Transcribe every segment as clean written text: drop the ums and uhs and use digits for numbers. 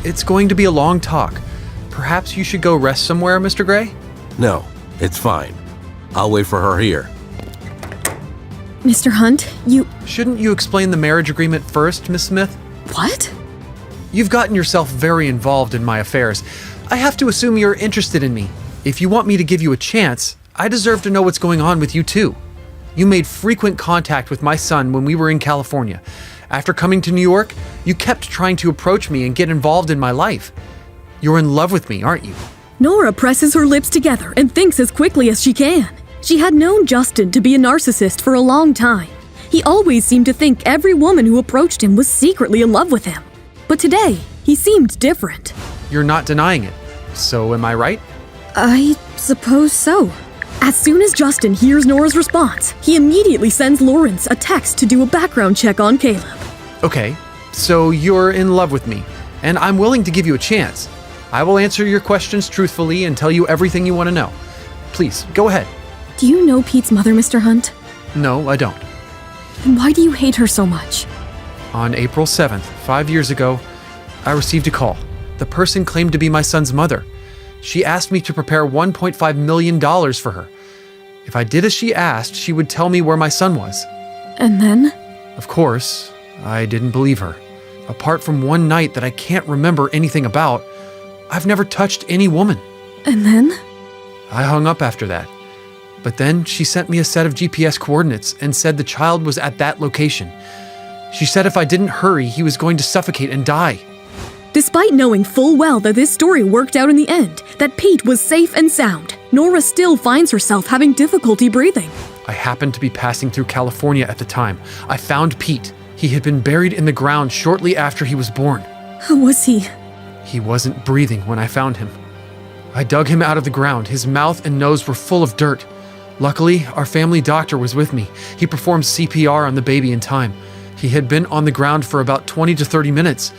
It's going to be a long talk. Perhaps you should go rest somewhere, Mr. Gray? No, it's fine. I'll wait for her here. Mr. Hunt, Shouldn't you explain the marriage agreement first, Miss Smith? What? You've gotten yourself very involved in my affairs. I have to assume you're interested in me. If you want me to give you a chance, I deserve to know what's going on with you too. You made frequent contact with my son when we were in California. After coming to New York, you kept trying to approach me and get involved in my life. You're in love with me, aren't you? Nora presses her lips together and thinks as quickly as she can. She had known Justin to be a narcissist for a long time. He always seemed to think every woman who approached him was secretly in love with him. But today, he seemed different. You're not denying it. So am I right? I suppose so. As soon as Justin hears Nora's response, he immediately sends Lawrence a text to do a background check on Caleb. Okay, so you're in love with me, and I'm willing to give you a chance. I will answer your questions truthfully and tell you everything you want to know. Please, go ahead. Do you know Pete's mother, Mr. Hunt? No, I don't. And why do you hate her so much? On April 7th, 5 years ago, I received a call. The person claimed to be my son's mother. She asked me to prepare $1.5 million for her. If I did as she asked, she would tell me where my son was. And then? Of course, I didn't believe her. Apart from one night that I can't remember anything about, I've never touched any woman. And then? I hung up after that. But then she sent me a set of GPS coordinates and said the child was at that location. She said if I didn't hurry, he was going to suffocate and die. Despite knowing full well that this story worked out in the end, that Pete was safe and sound, Nora still finds herself having difficulty breathing. I happened to be passing through California at the time. I found Pete. He had been buried in the ground shortly after he was born. How was he? He wasn't breathing when I found him. I dug him out of the ground. His mouth and nose were full of dirt. Luckily, our family doctor was with me. He performed CPR on the baby in time. He had been on the ground for about 20 to 30 minutes.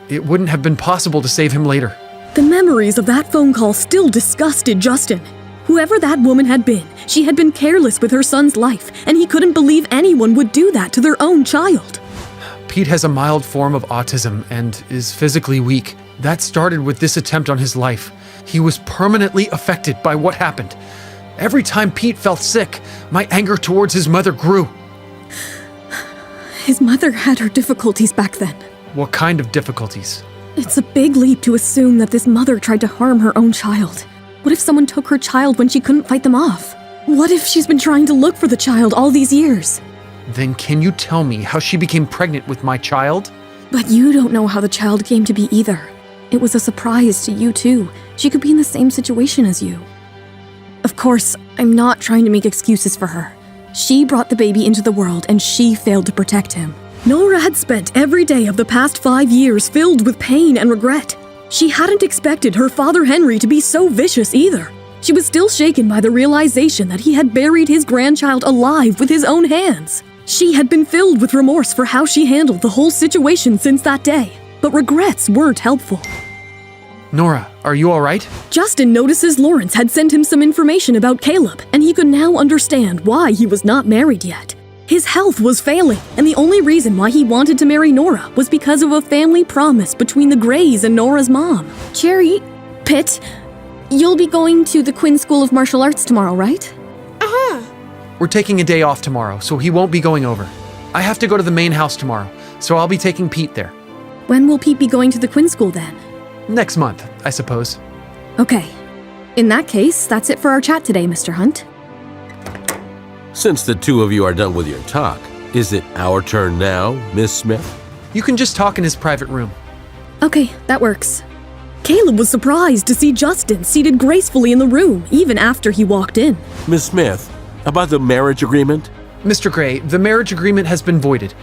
It wouldn't have been possible to save him later. The memories of that phone call still disgusted Justin. Whoever that woman had been, she had been careless with her son's life, and he couldn't believe anyone would do that to their own child. Pete has a mild form of autism and is physically weak. That started with this attempt on his life. He was permanently affected by what happened. Every time Pete felt sick, my anger towards his mother grew. His mother had her difficulties back then. What kind of difficulties? It's a big leap to assume that this mother tried to harm her own child. What if someone took her child when she couldn't fight them off? What if she's been trying to look for the child all these years? Then can you tell me how she became pregnant with my child? But you don't know how the child came to be either. It was a surprise to you too. She could be in the same situation as you. Of course, I'm not trying to make excuses for her. She brought the baby into the world and she failed to protect him. Nora had spent every day of the past 5 years filled with pain and regret. She hadn't expected her father Henry to be so vicious either. She was still shaken by the realization that he had buried his grandchild alive with his own hands. She had been filled with remorse for how she handled the whole situation since that day, but regrets weren't helpful. Nora, are you all right? Justin notices Lawrence had sent him some information about Caleb, and he could now understand why he was not married yet. His health was failing, and the only reason why he wanted to marry Nora was because of a family promise between the Grays and Nora's mom. Cherry, Pitt, you'll be going to the Quinn School of Martial Arts tomorrow, right? We're taking a day off tomorrow, so he won't be going over. I have to go to the main house tomorrow, so I'll be taking Pete there. When will Pete be going to the Quinn School then? Next month, I suppose. Okay. In that case, that's it for our chat today, Mr. Hunt. Since the two of you are done with your talk, is it our turn now, Miss Smith? You can just talk in his private room. Okay, that works. Caleb was surprised to see Justin seated gracefully in the room, even after he walked in. Miss Smith, about the marriage agreement? Mr. Gray, the marriage agreement has been voided.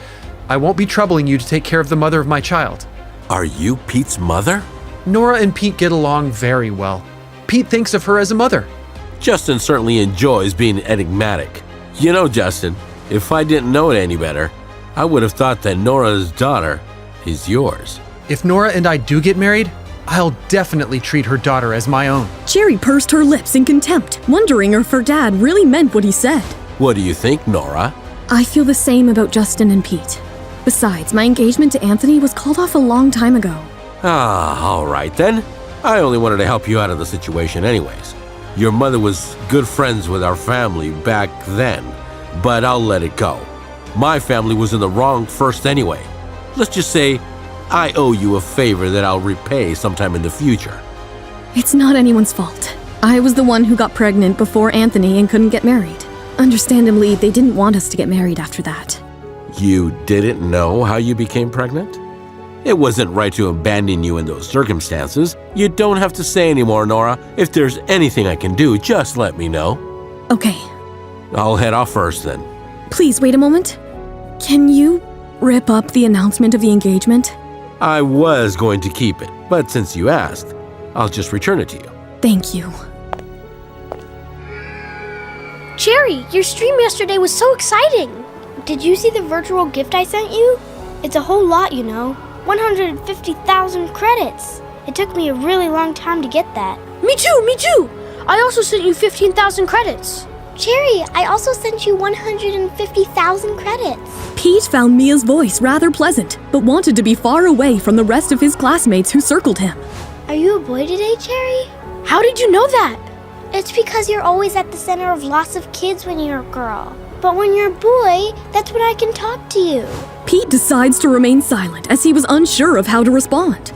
I won't be troubling you to take care of the mother of my child. Are you Pete's mother? Nora and Pete get along very well. Pete thinks of her as a mother. Justin certainly enjoys being enigmatic. You know, Justin, if I didn't know it any better, I would have thought that Nora's daughter is yours. If Nora and I do get married, I'll definitely treat her daughter as my own. Cherry pursed her lips in contempt, wondering if her dad really meant what he said. What do you think, Nora? I feel the same about Justin and Pete. Besides, my engagement to Anthony was called off a long time ago. All right then. I only wanted to help you out of the situation anyways. Your mother was good friends with our family back then, but I'll let it go. My family was in the wrong first anyway. Let's just say I owe you a favor that I'll repay sometime in the future. It's not anyone's fault. I was the one who got pregnant before Anthony and couldn't get married. Understandably, they didn't want us to get married after that. You didn't know how you became pregnant? It wasn't right to abandon you in those circumstances. You don't have to say anymore, Nora. If there's anything I can do, just let me know. Okay. I'll head off first then. Please wait a moment. Can you rip up the announcement of the engagement? I was going to keep it, but since you asked, I'll just return it to you. Thank you. Cherry, your stream yesterday was so exciting. Did you see the virtual gift I sent you? It's a whole lot, 150,000 credits. It took me a really long time to get that. Me too! I also sent you 15,000 credits. Cherry, I also sent you 150,000 credits. Pete found Mia's voice rather pleasant, but wanted to be far away from the rest of his classmates who circled him. Are you a boy today, Cherry? How did you know that? It's because you're always at the center of lots of kids when you're a girl. But when you're a boy, that's when I can talk to you. Pete decides to remain silent as he was unsure of how to respond.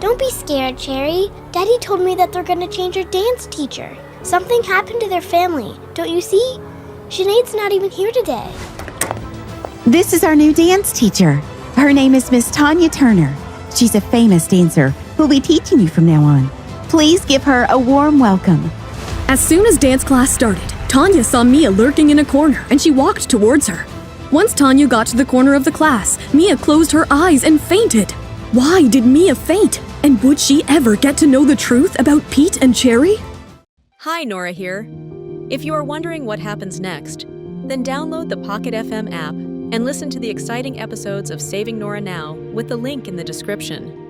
Don't be scared, Cherry. Daddy told me that they're gonna change your dance teacher. Something happened to their family, don't you see? Sinead's not even here today. This is our new dance teacher. Her name is Miss Tanya Turner. She's a famous dancer who'll be teaching you from now on. Please give her a warm welcome. As soon as dance class started, Tanya saw Mia lurking in a corner and she walked towards her. Once Tanya got to the corner of the class, Mia closed her eyes and fainted. Why did Mia faint? And would she ever get to know the truth about Pete and Cherry? Hi, Nora here. If you are wondering what happens next, then download the Pocket FM app and listen to the exciting episodes of Saving Nora Now with the link in the description.